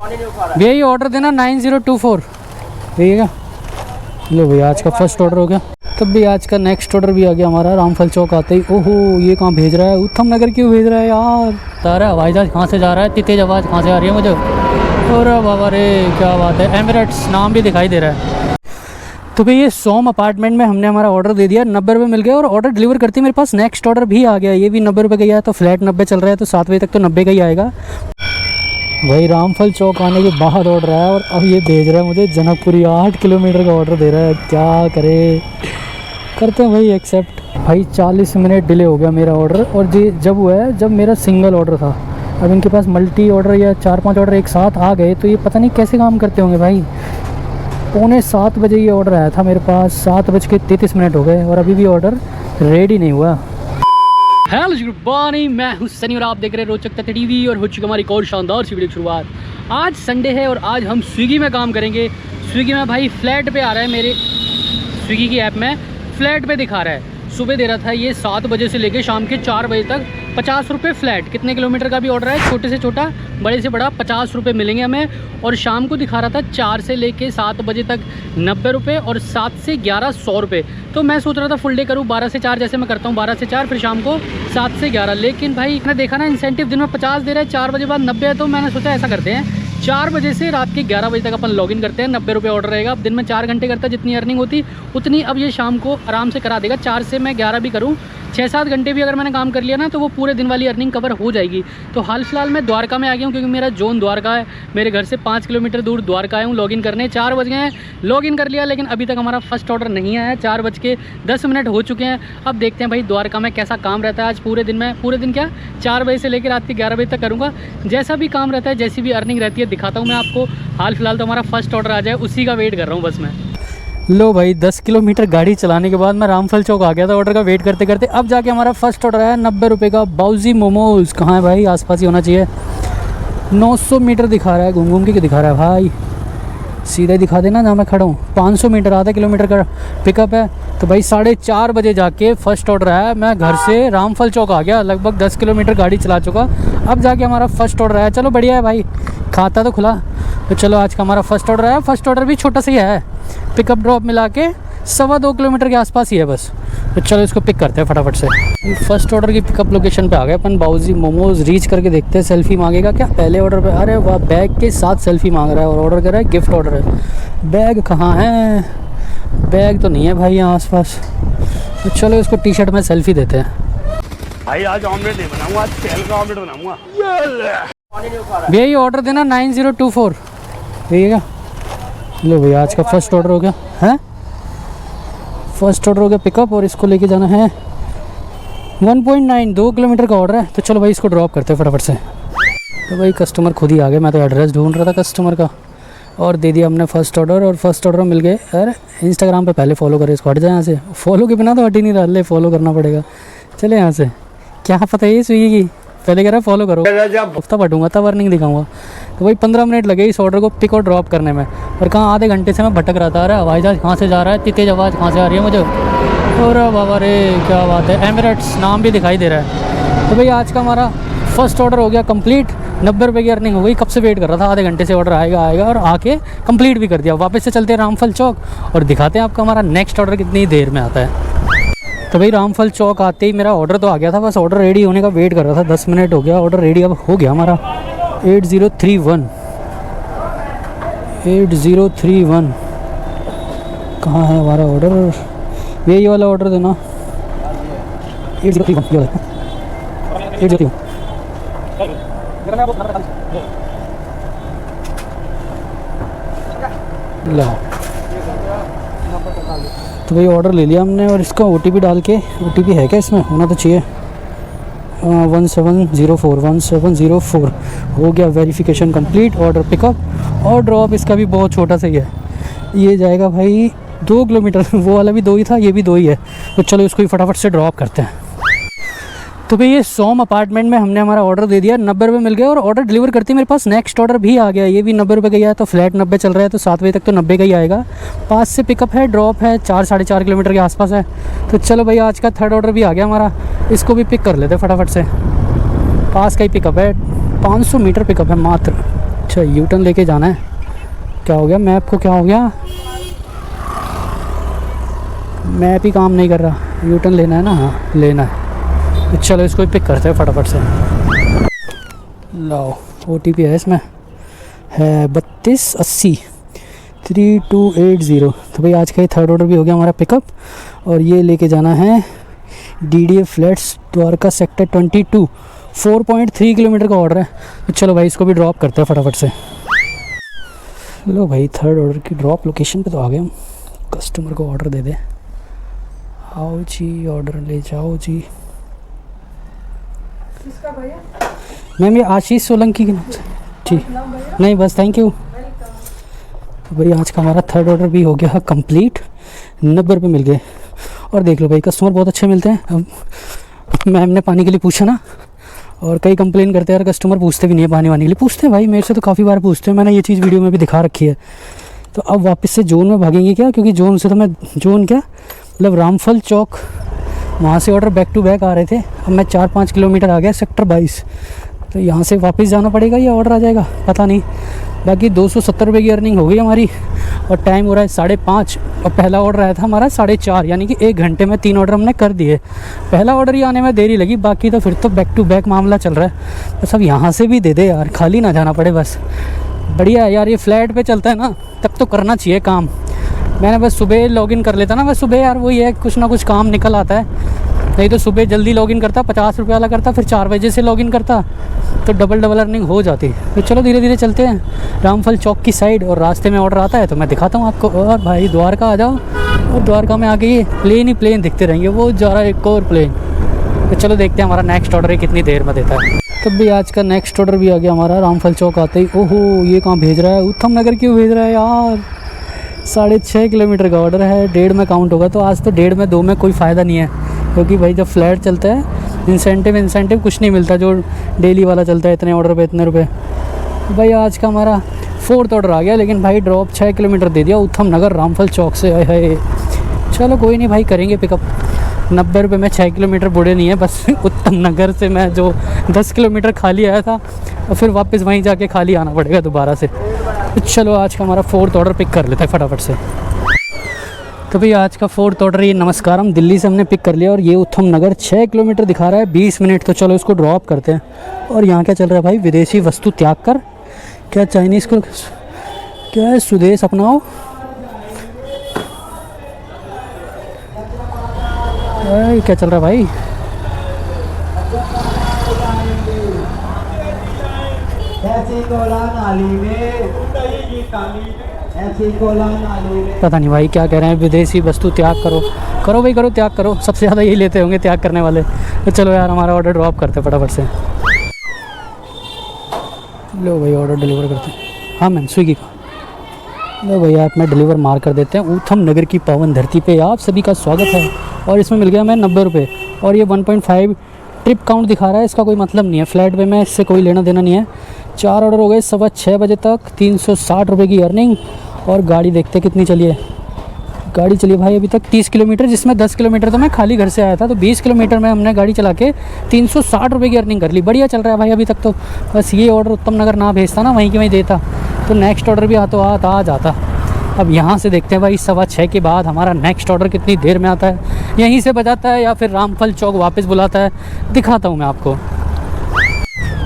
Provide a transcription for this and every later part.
भैया ये ऑर्डर देना 9024 भैया। लो भैया आज का फर्स्ट ऑर्डर हो गया। तब भी आज का नेक्स्ट ऑर्डर भी आ गया हमारा। रामफल चौक आते ही ओहो ये कहाँ भेज रहा है, उत्तम नगर क्यों भेज रहा है यार। बता रहा है हवाई जहाज कहाँ से जा रहा है, इतनी तेज आवाज़ कहाँ से आ रही है मुझे। और बाबा रे क्या बात है, एमिरेट्स नाम भी दिखाई दे रहा है। तो भाई ये सोम अपार्टमेंट में हमने हमारा ऑर्डर दे दिया, 90 रुपये मिल गया। और ऑर्डर डिलीवर करते ही मेरे पास नेक्स्ट ऑर्डर भी आ गया, ये भी 90 रुपये का ही आया। तो फ्लैट 90 चल रहा है, तो 7 बजे तक तो 90 का ही आएगा। भाई रामफल चौक आने के बाद ऑर्डर आया और अब ये भेज रहा है मुझे जनकपुरी। 8 किलोमीटर का ऑर्डर दे रहा है, क्या करे, करते हैं भाई एक्सेप्ट। भाई 40 मिनट डिले हो गया मेरा ऑर्डर। और ये जब हुआ है जब मेरा सिंगल ऑर्डर था। अब इनके पास मल्टी ऑर्डर या 4-5 ऑर्डर एक साथ आ गए, तो ये पता नहीं कैसे काम करते होंगे भाई। 6:45 बजे ये ऑर्डर आया था मेरे पास, 7:33 हो गए और अभी भी ऑर्डर रेडी नहीं हुआ। हेलो गुड मॉर्निंग, मैं हूं सनी और आप देख रहे हैं रोचक तथ्य टीवी। और हो चुका हमारी एक और शानदार सी वीडियो की शुरुआत। आज संडे है और आज हम स्विगी में काम करेंगे। स्विगी में भाई फ्लैट पे आ रहा है, मेरे स्विगी की ऐप में फ्लैट पे दिखा रहा है। सुबह दे रहा था ये 7 बजे से लेके शाम के 4 बजे तक 50 रुपये फ्लैट। कितने किलोमीटर का भी ऑर्डर है, छोटे से छोटा बड़े से बड़ा 50 रुपये मिलेंगे हमें। और शाम को दिखा रहा था 4 से लेके 7 बजे तक 90 रुपये और 7 से 11 100 रुपये। तो मैं सोच रहा था फुल डे करूँ 12 से 4 जैसे मैं करता हूँ, 12 से 4 फिर शाम को 7 से 11। लेकिन भाई मैंने देखा ना इंसेंटिव दिन में 50 दे रहा है, 4 बजे बाद 90 है। तो मैंने सोचा ऐसा करते हैं 4 बजे से रात के 11 बजे तक अपन लॉगिन करते हैं, 90 रुपये ऑर्डर रहेगा। अब दिन में 4 घंटे करता है, जितनी अर्निंग होती उतनी अब ये शाम को आराम से करा देगा। 4 से मैं 11 भी करूँ, 6-7 घंटे भी अगर मैंने काम कर लिया ना, तो वो पूरे दिन वाली अर्निंग कवर हो जाएगी। तो हाल फिलहाल मैं द्वारका में आ गया हूँ, क्योंकि मेरा जोन द्वारका है। मेरे घर से 5 किलोमीटर दूर द्वारका आया हूँ लॉगिन करने। 4 बज गए हैं, लॉगिन कर लिया, लेकिन अभी तक हमारा फर्स्ट ऑर्डर नहीं आया है। 4:10 हो चुके हैं। अब देखते हैं भाई द्वारका में कैसा काम रहता है आज पूरे दिन में। पूरे दिन क्या 4 बजे से लेकर रात के 11 बजे तक करूँगा। जैसा भी काम रहता है, जैसी भी अर्निंग रहती है, दिखाता हूँ मैं आपको। हाल फिलहाल तो हमारा फर्स्ट ऑर्डर आ जाए, उसी का वेट कर रहा हूँ बस मैं। लो भाई 10 किलोमीटर गाड़ी चलाने के बाद मैं रामफल चौक आ गया था ऑर्डर का वेट करते करते। अब जाके हमारा फर्स्ट ऑर्डर आया 90 रुपये का बाउजी मोमोज़। कहाँ है भाई, आसपास ही होना चाहिए। 900 मीटर दिखा रहा है, घूम घूम के दिखा रहा है भाई। सीधा दिखा देना जहाँ मैं खड़ा हूँ। 500 मीटर, आधा किलोमीटर का पिकअप है। तो भाई 4:30 बजे जाके फर्स्ट ऑर्डर आया। मैं घर से रामफल चौक आ गया, लगभग 10 किलोमीटर गाड़ी चला चुका। अब जाके हमारा फर्स्ट ऑर्डर आया। चलो बढ़िया है भाई, खाता तो खुला। तो चलो आज का हमारा फर्स्ट ऑर्डर आया। फर्स्ट ऑर्डर भी छोटा सा ही है, पिकअप ड्रॉप मिला के 2.25 किलोमीटर के आसपास ही है बस। तो चलो इसको पिक करते हैं फटाफट से। फर्स्ट ऑर्डर की पिकअप लोकेशन पे आ गए अपन। बाउजी मोमोज़ रीच करके देखते हैं सेल्फी मांगेगा क्या पहले ऑर्डर पे। अरे वाह, बैग के साथ सेल्फी मांग रहा है और ऑर्डर कर रहा है गिफ्ट ऑर्डर है। बैग कहाँ है, बैग तो नहीं है भाई यहाँ आसपास। तो चलो इसको टी शर्ट में सेल्फी देते हैं। भाई आज ऑमलेट नहीं बनाऊंगा, आज तेल का ऑमलेट बनाऊंगा। भैया ये ऑर्डर देना 9024 भैया। लो भैया आज का फर्स्ट ऑर्डर हो गया है, फर्स्ट ऑर्डर हो गया पिकअप। और इसको लेके जाना है 1.92 किलोमीटर का ऑर्डर है। तो चलो भाई इसको ड्रॉप करते हैं फटाफट से। तो भाई कस्टमर खुद ही आ गए, मैं तो एड्रेस ढूंढ रहा था कस्टमर का। और दे दिया हमने फर्स्ट ऑर्डर और फर्स्ट ऑर्डर मिल गए। अरे इंस्टाग्राम पे पहले फॉलो करे, इसको हट जाए यहाँ से। फॉलो के बिना तो हट ही नहीं रहा, ले फॉलो करना पड़ेगा। चले यहाँ से, क्या पता है ये स्विगी की पहले कह रहा है फॉलो करो, हफ्ता पटूंगा तब अर्निंग दिखाऊंगा। तो भाई 15 मिनट लगे इस ऑर्डर को पिक और ड्रॉप करने में। और कहाँ आधे घंटे से मैं भटक रहा था। अरे हवाई जहाज कहाँ से जा रहा है, इतनी तेज आवाज़ कहाँ से आ रही है मुझे। और बाबा रे क्या बात है, एमिरेट्स नाम भी दिखाई दे रहा है। तो भाई आज का हमारा फर्स्ट ऑर्डर हो गया कंप्लीट। 90 रुपये की अर्निंग हो गई। कब से वेट कर रहा था, आधे घंटे से ऑर्डर आएगा और आके कंप्लीट भी कर दिया। वापस से चलते हैं रामफल चौक और दिखाते हैं आपका हमारा नेक्स्ट ऑर्डर कितनी देर में आता है। तो भाई रामफल चौक आते ही मेरा ऑर्डर तो आ गया था, बस ऑर्डर रेडी होने का वेट कर रहा था। 10 मिनट हो गया, ऑर्डर रेडी अब हो गया हमारा। 8031 कहाँ है हमारा ऑर्डर। यही वाला ऑर्डर देना 8031 8031। तो भाई ऑर्डर ले लिया हमने और इसका OTP डाल के, OTP है क्या इसमें, होना तो चाहिए। 1704 हो गया वेरिफिकेशन कंप्लीट। ऑर्डर पिकअप और ड्रॉप इसका भी बहुत छोटा सा ही है, ये जाएगा भाई 2 किलोमीटर। वो वाला भी 2 ही था, ये भी 2 ही है। तो चलो इसको ही फटाफट से ड्रॉप करते हैं। तो भाई ये सोम अपार्टमेंट में हमने हमारा ऑर्डर दे दिया, 90 रुपये मिल गए। और ऑर्डर डिलीवर करते ही मेरे पास नेक्स्ट ऑर्डर भी आ गया, ये भी 90 रुपये का ही है। तो फ्लैट 90 चल रहा है, तो 7 बजे तक तो 90 का ही आएगा। पास से पिकअप है, ड्रॉप है, 4-4.5 किलोमीटर के आसपास है। तो चलो भाई आज का थर्ड ऑर्डर भी आ गया हमारा, इसको भी पिक कर लेते हैं फटाफट से। पास का ही पिकअप है, 500 मीटर पिकअप है मात्र। अच्छा यू टर्न लेके जाना है। क्या हो गया मैप को, क्या हो गया? मैप ही काम नहीं कर रहा। यू टर्न लेना है ना? हाँ लेना है। तो चलो इसको पिक करते हैं फटाफट से। लो OTP है इसमें, है 3280 3280। तो भाई आज का ये थर्ड ऑर्डर भी हो गया हमारा पिकअप। और ये लेके जाना है DDA flats Dwarka sector 22। 4.3 kilometre का ऑर्डर है। तो चलो भाई इसको भी ड्रॉप करते हैं फटाफट से। लो भाई थर्ड ऑर्डर की ड्रॉप लोकेशन पे तो आ गए हम। कस्टमर को ऑर्डर दे दे। आओ जी ऑर्डर ले जाओ जी। किसका भैया? मैम ये आशीष सोलंकी के नाम से। ठीक नहीं बस थैंक यू। तो भाई आज का हमारा थर्ड ऑर्डर भी हो गया कंप्लीट। 90 रुपये मिल गए। और देख लो भाई कस्टमर बहुत अच्छे मिलते हैं। अब मैम ने पानी के लिए पूछा ना, और कई कंप्लेन करते हैं यार कस्टमर पूछते भी नहीं है पानी वानी के लिए। पूछते हैं भाई, मेरे से तो काफ़ी बार पूछते हैं, मैंने ये चीज़ वीडियो में भी दिखा रखी है। तो अब वापस से जोन में भागेंगे क्या, क्योंकि जोन से तो मैं जोन क्या मतलब रामफल चौक वहाँ से ऑर्डर बैक टू बैक आ रहे थे। अब मैं 4-5 किलोमीटर आ गया सेक्टर 22। तो यहाँ से वापस जाना पड़ेगा या ऑर्डर आ जाएगा पता नहीं। बाकी 270 रुपये की अर्निंग हो गई हमारी। और टाइम हो रहा है 5:30। और पहला ऑर्डर आया था हमारा 4:30, यानी कि 1 घंटे में 3 ऑर्डर हमने कर दिए। पहला ऑर्डर ही आने में देरी लगी, बाकी तो फिर तो बैक टू बैक मामला चल रहा है। बस अब यहाँ से भी दे दे यार, खाली ना जाना पड़े बस। बढ़िया है यार, ये फ्लैट पे चलता है ना तब तो करना चाहिए काम। मैंने बस सुबह लॉगिन कर लेता ना, बस सुबह यार वही है कुछ ना कुछ काम निकल आता है। नहीं तो सुबह जल्दी लॉगिन करता, 50 रुपये वाला करता, फिर 4 बजे से लॉगिन करता, तो डबल अर्निंग हो जाती। तो चलो धीरे धीरे चलते हैं रामफल चौक की साइड। और रास्ते में ऑर्डर आता है तो मैं दिखाता हूँ आपको। और भाई द्वारका आ जाओ। और द्वारका में आके ये प्लेन ही प्लेन दिखते रहेंगे, वो जा रहा है एक और प्लेन। तो चलो देखते हैं हमारा नेक्स्ट ऑर्डर कितनी देर में देता है। तब भी आज का नेक्स्ट ऑर्डर भी आ गया हमारा रामफल चौक आते ही। ओहो ये कहाँ भेज रहा है, उत्तम नगर क्यों भेज रहा है यार? 6.5 किलोमीटर का ऑर्डर है, 1.5 में काउंट होगा। तो आज तो 1.5 में 2 में कोई फ़ायदा नहीं है, क्योंकि भाई जब फ्लैट चलता है इंसेंटिव कुछ नहीं मिलता जो डेली वाला चलता है, इतने ऑर्डर पे इतने रुपए। भाई आज का हमारा 4th ऑर्डर आ गया, लेकिन भाई ड्रॉप 6 किलोमीटर दे दिया उत्तम नगर रामफल चौक से। है चलो कोई नहीं भाई, करेंगे पिकअप। 90 रुपये में 6 किलोमीटर बुरे नहीं है। बस उत्तम नगर से मैं जो 10 किलोमीटर खाली आया था, और फिर वापस वहीं जाके खाली आना पड़ेगा दोबारा से। तो चलो आज का हमारा 4th ऑर्डर पिक कर लेता है फटाफट से। तो भाई आज का 4th ऑर्डर ये नमस्कार हम दिल्ली से हमने पिक कर लिया। और ये उत्तम नगर 6 किलोमीटर दिखा रहा है, 20 मिनट। तो चलो इसको ड्रॉप करते हैं। और यहाँ क्या चल रहा है भाई, विदेशी वस्तु त्याग कर, क्या चाइनीज़ को क्या है, स्वदेश अपनाओ। क्या चल रहा है भाई? पता नहीं भाई क्या कह रहे हैं, विदेशी वस्तु त्याग करो। करो भाई करो, त्याग करो। सबसे ज़्यादा यही लेते होंगे त्याग करने वाले। तो चलो यार हमारा ऑर्डर ड्रॉप करते हैं फटाफट से। लो भाई ऑर्डर डिलीवर करते हैं। हाँ मैम स्विगी का। लो भैया ऐप में डिलीवर मार कर देते हैं। उत्तम नगर की पावन धरती पे आप सभी का स्वागत है। और इसमें मिल गया हमें 90 रुपये। और ये 1.5 ट्रिप काउंट दिखा रहा है, इसका कोई मतलब नहीं है, फ्लैट पे में इससे कोई लेना देना नहीं है। 4 ऑर्डर हो गए 6:15 बजे तक, 360 रुपये की अर्निंग। और गाड़ी देखते कितनी चली है। गाड़ी चली भाई अभी तक 30 किलोमीटर, जिसमें 10 किलोमीटर तो मैं खाली घर से आया था। तो 20 किलोमीटर में हमने गाड़ी चला के 360 रुपये की अर्निंग कर ली। बढ़िया चल रहा है भाई अभी तक तो। बस ये ऑर्डर उत्तम नगर ना भेजता ना, वहीं के वहीं देता, तो नेक्स्ट ऑर्डर भी आ जाता। अब यहाँ से देखते हैं भाई 6:15 के बाद हमारा नेक्स्ट ऑर्डर कितनी देर में आता है। यहीं से बजाता है या फिर रामफल चौक वापस बुलाता है, दिखाता हूँ मैं आपको।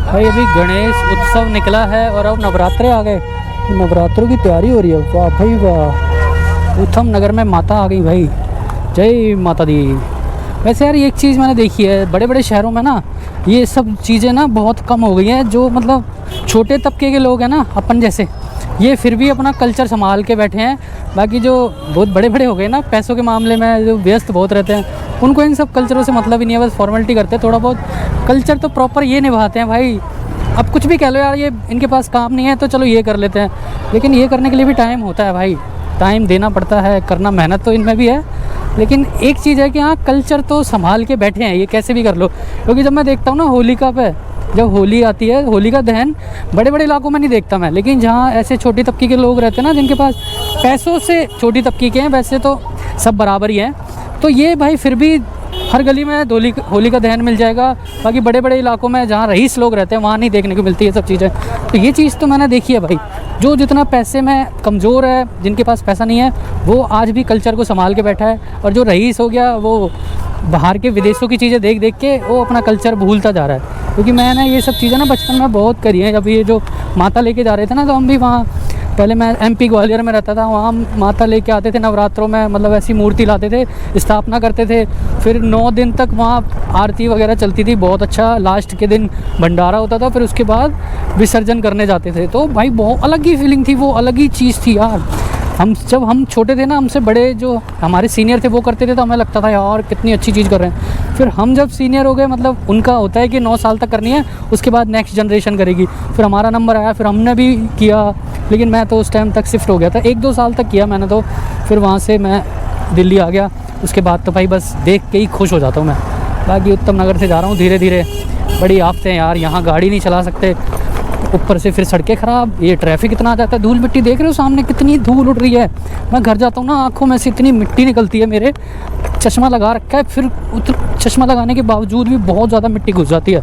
भाई अभी गणेश उत्सव निकला है और अब नवरात्रे आ गए। नवरात्रों की तैयारी हो रही है। वाह भाई वाह, उत्तम नगर में माता आ गई भाई। जय माता दी। वैसे यार एक चीज़ मैंने देखी है, बड़े बड़े शहरों में ना ये सब चीज़ें ना बहुत कम हो गई हैं। जो मतलब छोटे तबके के लोग हैं ना अपन जैसे, ये फिर भी अपना कल्चर संभाल के बैठे हैं। बाकी जो बहुत बड़े बड़े हो गए ना पैसों के मामले में, जो व्यस्त बहुत रहते हैं, उनको इन सब कल्चरों से मतलब ही नहीं है। बस फॉर्मेलिटी करते हैं, थोड़ा बहुत कल्चर तो प्रॉपर ये निभाते हैं भाई। अब कुछ भी कह लो यार, ये इनके पास काम नहीं है तो चलो ये कर लेते हैं, लेकिन ये करने के लिए भी टाइम होता है भाई, टाइम देना पड़ता है, करना मेहनत तो इनमें भी है। लेकिन एक चीज़ है कि हाँ कल्चर तो संभाल के बैठे हैं, ये कैसे भी कर लो। क्योंकि जब मैं देखता हूँ ना होलिका पे, जब होली आती है, होलिका दहन बड़े बड़े इलाकों में नहीं देखता मैं, लेकिन जहाँ ऐसे छोटी तबके के लोग रहते हैं ना, जिनके पास पैसों से छोटी तबके के हैं, वैसे तो सब बराबर ही हैं, तो ये भाई फिर भी हर गली में होली का दहन मिल जाएगा। बाकी बड़े बड़े इलाकों में जहाँ रईस लोग रहते हैं वहाँ नहीं देखने को मिलती है सब चीज़ें। तो ये चीज़ तो मैंने देखी है भाई। जो जितना पैसे में कमज़ोर है, जिनके पास पैसा नहीं है, वो आज भी कल्चर को संभाल के बैठा है, और जो रईस हो गया वो बाहर के विदेशों की चीज़ें देख देख के वो अपना कल्चर भूलता जा रहा है। क्योंकि मैंने ये सब चीज़ें ना बचपन में बहुत करी हैं। जब ये जो माता लेके जा रहे थे ना, तो हम भी वहाँ, पहले मैं MP ग्वालियर में रहता था, वहाँ माता लेके आते थे नवरात्रों में, मतलब ऐसी मूर्ति लाते थे, स्थापना करते थे, फिर 9 दिन तक वहाँ आरती वगैरह चलती थी, बहुत अच्छा। लास्ट के दिन भंडारा होता था, फिर उसके बाद विसर्जन करने जाते थे। तो भाई बहुत अलग ही फीलिंग थी, वो अलग ही चीज़ थी यार। जब हम छोटे थे ना, हमसे बड़े जो हमारे सीनियर थे वो करते थे, तो हमें लगता था यार कितनी अच्छी चीज़ कर रहे हैं। फिर हम जब सीनियर हो गए, मतलब उनका होता है कि 9 साल तक करनी है, उसके बाद नेक्स्ट जनरेशन करेगी। फिर हमारा नंबर आया, फिर हमने भी किया, लेकिन मैं तो उस टाइम तक शिफ्ट हो गया था। 1-2 साल तक किया मैंने, तो फिर वहाँ से मैं दिल्ली आ गया। उसके बाद तो भाई बस देख के ही खुश हो जाता हूँ मैं। बाकी उत्तम नगर से जा रहा हूँ धीरे धीरे। बड़ी आफतें हैं यार, यहाँ गाड़ी नहीं चला सकते, ऊपर से फिर सड़कें ख़राब, ये ट्रैफिक इतना आ जाता है, धूल मिट्टी देख रहे हो सामने कितनी धूल उड़ रही है। मैं घर जाता हूँ ना, आँखों में से इतनी मिट्टी निकलती है मेरे। चश्मा लगा रखा है, फिर चश्मा लगाने के बावजूद भी बहुत ज़्यादा मिट्टी घुस जाती है,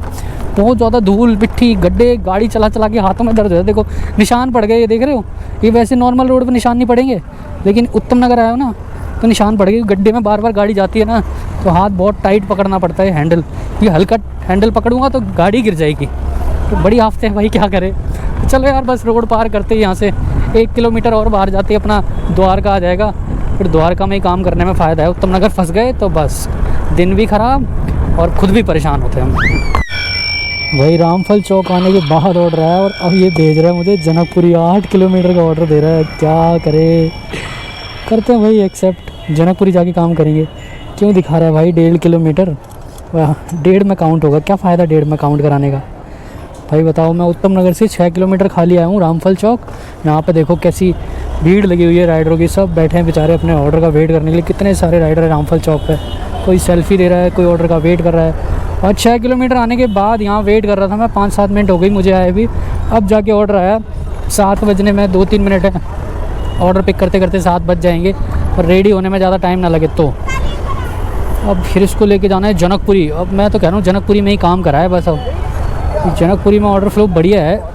बहुत ज़्यादा धूल मिट्टी गड्ढे। गाड़ी चला चला के हाथों में दर्द हो जाता है। देखो निशान पड़ गए, ये देख रहे हो। ये वैसे नॉर्मल रोड पर निशान नहीं पड़ेंगे, लेकिन उत्तम नगर आया हो ना तो निशान पड़ गए। गड्ढे में बार बार गाड़ी जाती है ना, तो हाथ बहुत टाइट पकड़ना पड़ता है हैंडल। ये हल्का हैंडल पकड़ूंगा तो गाड़ी गिर जाएगी। तो बड़ी आफत है भाई, क्या करे। चलो यार बस रोड पार करते ही यहाँ से 1 किलोमीटर और बाहर जाते ही अपना द्वारका आ जाएगा। फिर द्वारका में ही काम करने में फ़ायदा है। उत्तम नगर फंस गए तो बस दिन भी ख़राब और ख़ुद भी परेशान होते हैं हम। भाई रामफल चौक आने के बाद ऑर्डर आया, और अब ये भेज रहा है मुझे जनकपुरी। 8 किलोमीटर का ऑर्डर दे रहा है, क्या करे। करते हैं भाई एक्सेप्ट, जनकपुरी जाके काम करेंगे। क्यों दिखा रहा है भाई 1.5 किलोमीटर, 1.5 में काउंट होगा, क्या फ़ायदा 1.5 में काउंट कराने का। भाई बताओ, मैं उत्तम नगर से 6 किलोमीटर खाली आया हूँ रामफल चौक। यहाँ पे देखो कैसी भीड़ लगी हुई है राइडरों की, सब बैठे हैं बेचारे अपने ऑर्डर का वेट करने के लिए। कितने सारे राइडर हैं रामफल चौक पे, कोई सेल्फी ले रहा है, कोई ऑर्डर का वेट कर रहा है। और 6 किलोमीटर आने के बाद यहाँ वेट कर रहा था मैं, 5-7 मिनट हो गई मुझे आए भी। अब जाके ऑर्डर आया, 7 बजने में 2-3 मिनट है। ऑर्डर पिक करते करते 7 बज जाएंगे, और रेडी होने में ज़्यादा टाइम ना लगे। तो अब फिर इसको लेके जाना है जनकपुरी। अब मैं तो कह रहा हूँ जनकपुरी में ही काम कराए बस। अब जनकपुरी में ऑर्डर फ्लो बढ़िया है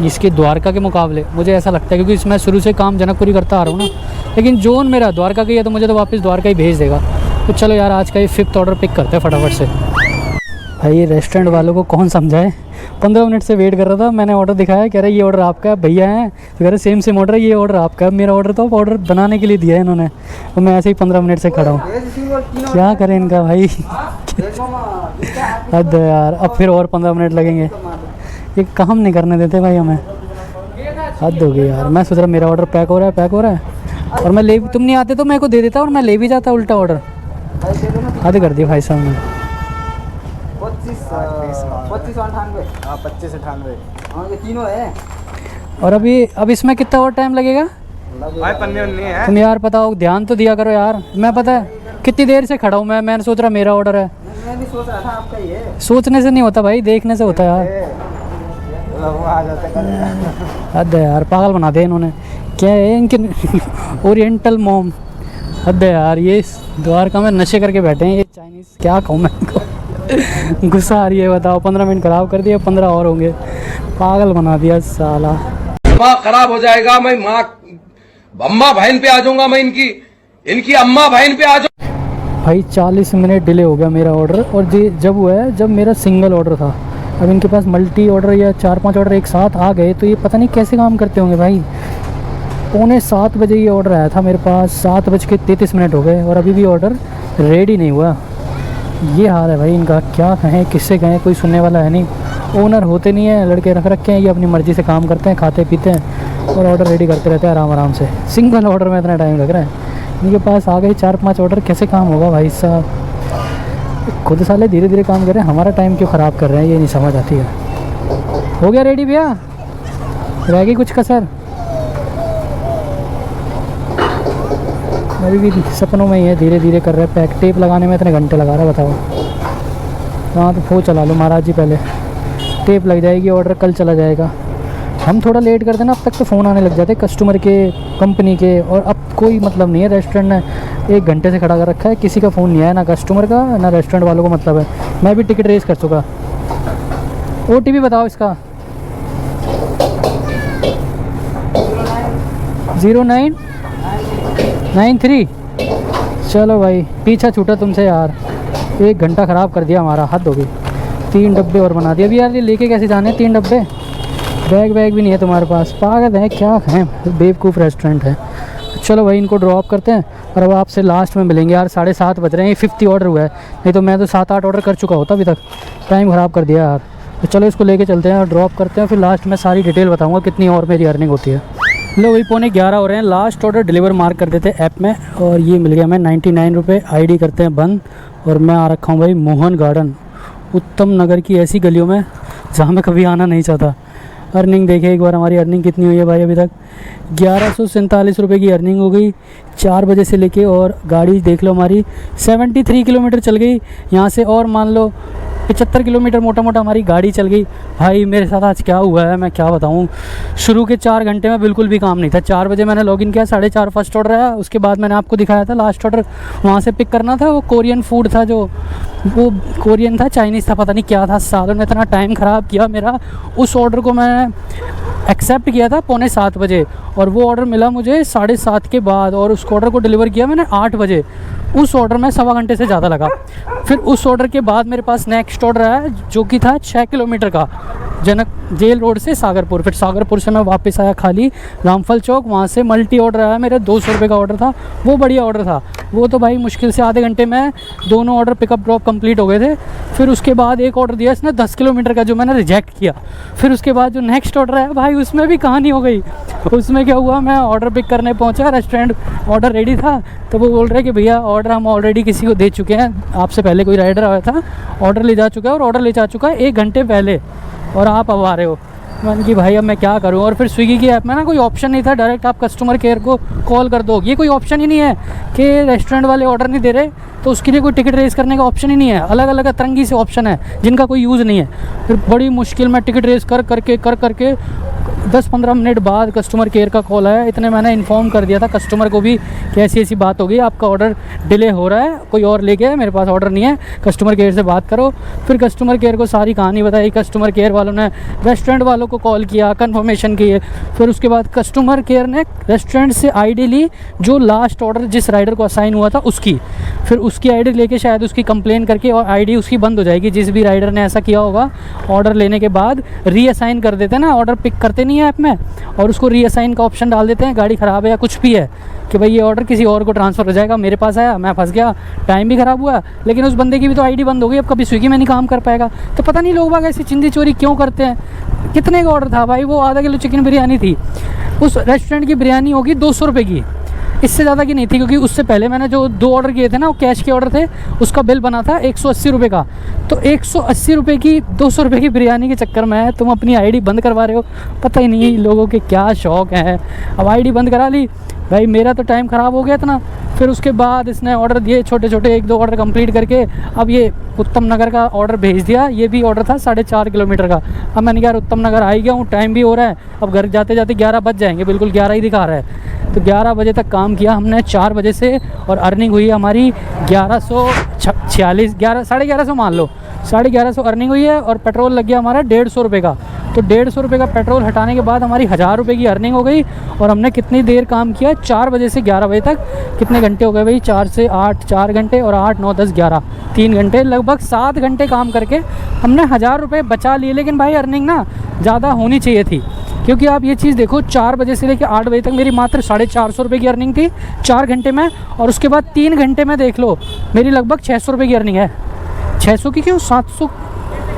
इसके द्वारका के मुकाबले, मुझे ऐसा लगता है, क्योंकि इसमें शुरू से काम जनकपुरी करता आ रहा हूँ ना। लेकिन जोन मेरा द्वारका का ही है, तो मुझे तो वापस द्वारका ही भेज देगा। तो चलो यार आज का ये 5th ऑर्डर पिक करते हैं फटाफट से। भाई ये रेस्टोरेंट वालों को कौन समझाए, 15 मिनट से वेट कर रहा था। मैंने ऑर्डर दिखाया, कह रहे ये ऑर्डर आपका है। भैया हैं तो कह रहे सेम ऑर्डर है, ये ऑर्डर आपका है। मेरा ऑर्डर तो ऑर्डर बनाने के लिए दिया है इन्होंने, तो मैं ऐसे ही 15 मिनट से खड़ा हूँ। क्या करें इनका भाई। हद है यार, अब फिर और 15 मिनट लगेंगे। ये काम नहीं करने देते भाई हमें, हद हो गई यार। मैं सोच रहा मेरा ऑर्डर पैक हो रहा है और मैं ले, तुम नहीं आते तो मेरे को दे देता और मैं ले भी जाता उल्टा ऑर्डर। हद कर दिया भाई साहब ने। 25-98 ये तीनों है। और अब इसमें कितना और टाइम लगेगा भाई? पन्ने है। तुम यार पता हो, ध्यान तो दिया करो यार। मैं पता है कितनी देर से खड़ा हूँ, मैंने सोच रहा मेरा ऑर्डर है। मैं भी सोच रहा था आपका ही है। सोचने से नहीं होता भाई, देखने से होता है यार। हद है यार, पागल बना दे इन्होंने। क्या है इनके ओरिएंटल मॉम, हद है यार। ये द्वारका में नशे करके बैठे हैं ये चाइनीज़, क्या कहूँ मैं इनको। गुस्सा आ रही है, बताओ 15 मिनट ख़राब कर दिया, 15 और होंगे। पागल बना दिया साला। दिमाग खराब हो जाएगा। मैं माँ अम्मा बहन पे आ जाऊंगा, मैं इनकी अम्मा बहन पे आ जाऊंगा। भाई 40 मिनट डिले हो गया मेरा ऑर्डर। और जब हुआ है जब मेरा सिंगल ऑर्डर था। अब इनके पास मल्टी ऑर्डर या 4-5 ऑर्डर एक साथ आ गए, तो ये पता नहीं कैसे काम करते होंगे भाई। 6:45 बजे ये ऑर्डर आया था मेरे पास, 7:33 हो गए और अभी भी ऑर्डर रेडी नहीं हुआ। ये हाल है भाई इनका, क्या कहें किससे कहें, कोई सुनने वाला है नहीं। ओनर होते नहीं है, लड़के रख रखे हैं, ये अपनी मर्ज़ी से काम करते हैं, खाते पीते हैं और ऑर्डर रेडी करते रहते हैं आराम से। सिंगल ऑर्डर में इतना टाइम लग रहा है। इनके पास आ गए 4-5 ऑर्डर, कैसे काम होगा भाई साहब। खुद साले धीरे धीरे काम कर रहे हैं, हमारा टाइम क्यों ख़राब कर रहे हैं, ये नहीं समझ आती है। हो गया रेडी भैया, रह गई कुछ कसर? अभी भी सपनों में ही है, धीरे धीरे कर रहे हैं पैक। टेप लगाने में इतने घंटे लगा रहा है, बताओ। हाँ तो वो चला लो महाराज जी, पहले टेप लग जाएगी, ऑर्डर कल चला जाएगा। हम थोड़ा लेट करते हैं ना, अब तक तो फ़ोन आने लग जाते कस्टमर के, कंपनी के, और अब कोई मतलब नहीं है। रेस्टोरेंट ने 1 घंटे से खड़ा कर रखा है, किसी का फ़ोन नहीं आया, ना कस्टमर का ना रेस्टोरेंट वालों को मतलब है। मैं भी टिकट रेस कर चुका। OTP बताओ इसका। 0993। चलो भाई, पीछा छूटा तुमसे यार, 1 घंटा ख़राब कर दिया हमारा, हद हो गई। 3 डब्बे और बना दिए। अभी यार ये लेके कैसे जाने 3 डब्बे? बैग भी नहीं है तुम्हारे पास, पागल है क्या है, बेवकूफ़ रेस्टोरेंट है। चलो भाई, इनको ड्रॉप करते हैं और अब आपसे लास्ट में मिलेंगे यार। 7:30 बज रहे हैं, ये 50 ऑर्डर हुआ है, नहीं तो मैं तो 7-8 ऑर्डर कर चुका होता अभी तक। टाइम ख़राब कर दिया यार। तो चलो इसको लेके चलते हैं और ड्रॉप करते हैं, फिर लास्ट में सारी डिटेल बताऊँगा कितनी और मेरी अर्निंग होती है। लो वही 11:15 हो रहे हैं। लास्ट ऑर्डर डिलीवर मार्क कर देते हैं ऐप में, और ये मिल गया हमें 99 रुपये। ID करते हैं बंद, और मैं आ रखा हूँ भाई मोहन गार्डन, उत्तम नगर की ऐसी गलियों में जहाँ मैं कभी आना नहीं चाहता। अर्निंग देखे एक बार हमारी अर्निंग कितनी हुई है भाई। अभी तक 1147 रुपये की अर्निंग हो गई 4 बजे से लेके, और गाड़ी देख लो हमारी 73 किलोमीटर चल गई यहाँ से, और मान लो 75 किलोमीटर मोटा मोटा हमारी गाड़ी चल गई। भाई मेरे साथ आज क्या हुआ है मैं क्या बताऊँ। शुरू के 4 घंटे में बिल्कुल भी काम नहीं था। 4 बजे मैंने लॉगिन किया, 4:30 फर्स्ट ऑर्डर आया। उसके बाद मैंने आपको दिखाया था लास्ट ऑर्डर वहाँ से पिक करना था। वो कोरियन फूड था, जो वो कोरियन था, चाइनीज़ था, पता नहीं क्या था। सालों ने इतना टाइम ख़राब किया मेरा। उस ऑर्डर को मैं एक्सेप्ट किया था 6:45 बजे, और वो ऑर्डर मिला मुझे 7:30 के बाद, और उस ऑर्डर को डिलीवर किया मैंने 8 बजे। उस ऑर्डर में 1.25 घंटे से ज़्यादा लगा। फिर उस ऑर्डर के बाद मेरे पास नेक्स्ट ऑर्डर आया, जो कि था 6 किलोमीटर का, जनक जेल रोड से सागरपुर। फिर सागरपुर से मैं वापस आया खाली रामफल चौक, वहाँ से मल्टी ऑर्डर आया मेरा, 200 रुपये का ऑर्डर था। वो बढ़िया ऑर्डर था, वो तो भाई मुश्किल से आधे घंटे में दोनों ऑर्डर पिकअप ड्रॉप कंप्लीट हो गए थे। फिर उसके बाद एक ऑर्डर दिया इसने 10 किलोमीटर का, जो मैंने रिजेक्ट किया। फिर उसके बाद जो नेक्स्ट ऑर्डर आया भाई, उसमें भी कहानी हो गई। उसमें क्या हुआ, मैं ऑर्डर पिक करने पहुंचा, रेस्टोरेंट ऑर्डर रेडी था, तो वो बोल रहे कि भैया ऑर्डर हम ऑलरेडी किसी को दे चुके हैं, आपसे पहले कोई राइडर आया था, ऑर्डर ले जा चुका है, और ऑर्डर ले जा चुका है 1 घंटे पहले, और आप अब आ रहे हो। मैंने कि भाई अब मैं क्या करूं। और फिर स्विगी की ऐप में ना कोई ऑप्शन नहीं था, डायरेक्ट आप कस्टमर केयर को कॉल कर दो, ये कोई ऑप्शन ही नहीं है कि रेस्टोरेंट वाले ऑर्डर नहीं दे रहे, तो उसके लिए कोई टिकट रेस करने का ऑप्शन ही नहीं है। अलग अलग अतरंगी से ऑप्शन है जिनका कोई यूज़ नहीं है। फिर बड़ी मुश्किल में टिकट रेस कर करके 10-15 मिनट बाद कस्टमर केयर का कॉल आया। इतने मैंने इन्फॉर्म कर दिया था कस्टमर को भी कि ऐसी ऐसी बात हो गई, आपका ऑर्डर डिले हो रहा है, कोई और ले गया, मेरे पास ऑर्डर नहीं है, कस्टमर केयर से बात करो। फिर कस्टमर केयर को सारी कहानी बताई। कस्टमर केयर वालों ने रेस्टोरेंट वालों को कॉल किया, कन्फर्मेशन किए। फिर उसके बाद कस्टमर केयर ने रेस्टोरेंट से ID ली, जो लास्ट ऑर्डर जिस राइडर को असाइन हुआ था उसकी। फिर उसकी ID लेके शायद उसकी कंप्लेन करके, और ID उसकी बंद हो जाएगी। जिस भी राइडर ने ऐसा किया होगा, ऑर्डर लेने के बाद रीअसाइन कर देते हैं ना, ऑर्डर पिक करते नहीं है ऐप में, और उसको रीअसाइन का ऑप्शन डाल देते हैं, गाड़ी ख़राब है या कुछ भी है, कि भाई ये ऑर्डर किसी और को ट्रांसफ़र हो जाएगा। मेरे पास आया, मैं फंस गया, टाइम भी ख़राब हुआ, लेकिन उस बंदे की भी तो ID बंद हो गई, अब कभी स्विगी में नहीं काम कर पाएगा। तो पता नहीं लोग बाग ऐसी चिंदी चोरी क्यों करते हैं। कितने का ऑर्डर था भाई, वो आधा किलो चिकन बिरयानी थी। उस रेस्टोरेंट की बिरयानी होगी 200 रुपये की, इससे ज़्यादा की नहीं थी, क्योंकि उससे पहले मैंने जो 2 ऑर्डर किए थे ना, वो कैश के ऑर्डर थे, उसका बिल बना था 180 रुपये का। तो 180 रुपये की 200 रुपये की बिरयानी के चक्कर में तुम अपनी ID बंद करवा रहे हो। पता ही नहीं लोगों के क्या शौक़ है। अब ID बंद करा ली भाई, मेरा तो टाइम ख़राब हो गया इतना। फिर उसके बाद इसने ऑर्डर दिए छोटे छोटे, 1-2 ऑर्डर कंप्लीट करके अब ये उत्तम नगर का ऑर्डर भेज दिया। ये भी ऑर्डर था 4.5 किलोमीटर का। अब मैंने कहा यार उत्तम नगर आ ही गया हूँ, टाइम भी हो रहा है, अब घर जाते जाते 11 बज जाएंगे, बिल्कुल 11 ही दिखा रहा है। तो 11 बजे तक काम किया हमने 4 बजे से, और अर्निंग हुई हमारी 1146, 11,500 मान लो, 1150 अर्निंग हुई है। और पेट्रोल लग गया हमारा 150 रुपये का। तो 150 रुपये का पेट्रोल हटाने के बाद हमारी 1000 रुपये की अर्निंग हो गई। और हमने कितनी देर काम किया, 4 बजे से 11 बजे तक, कितने घंटे हो गए भाई, 4 से 8, 4 घंटे, और 8, 9, 10, 11, 3 घंटे, लगभग 7 घंटे काम करके हमने 1000 रुपये बचा लिए। लेकिन भाई अर्निंग ना ज़्यादा होनी चाहिए थी, क्योंकि आप ये चीज़ देखो, 4 बजे से लेकर 8 बजे तक मेरी मात्र 450 रुपये की अर्निंग थी 4 घंटे में। और उसके बाद 3 घंटे में देख लो मेरी लगभग 600 रुपये की अर्निंग है। 600 की क्यों, 700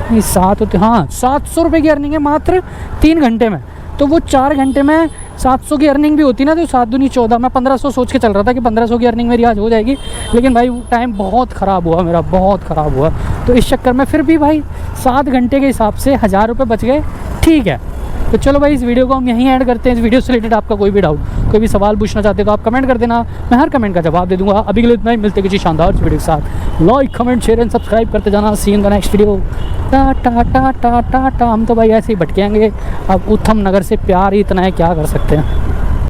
नहीं, 7 होते, हाँ 700 रुपये की अर्निंग है मात्र 3 घंटे में। तो वो 4 घंटे में 700 की अर्निंग भी होती ना, तो 7 दूनी 14, मैं 1500 सोच के चल रहा था कि 1500 की अर्निंग मेरी आज हो जाएगी। लेकिन भाई टाइम बहुत ख़राब हुआ मेरा, बहुत ख़राब हुआ। तो इस चक्कर में फिर भी भाई 7 घंटे के हिसाब से 1000 रुपये बच गए, ठीक है। तो चलो भाई इस वीडियो को हम यहीं ऐड करते हैं। इस वीडियो से रिलेटेड आपका कोई भी डाउट, कोई कोई भी सवाल पूछना चाहते हो तो आप कमेंट कर देना, मैं हर कमेंट का जवाब दे दूँगा। अभी के लिए इतना ही, मिलते किसी शानदार वीडियो के साथ। Like comment share and subscribe करते जाना। सी इन द नेक्स्ट वीडियो। टा टा टा टा टा टा। हम तो भाई ऐसे ही भटकेंगे। अब उत्तम नगर से प्यार ही इतना है, क्या कर सकते हैं।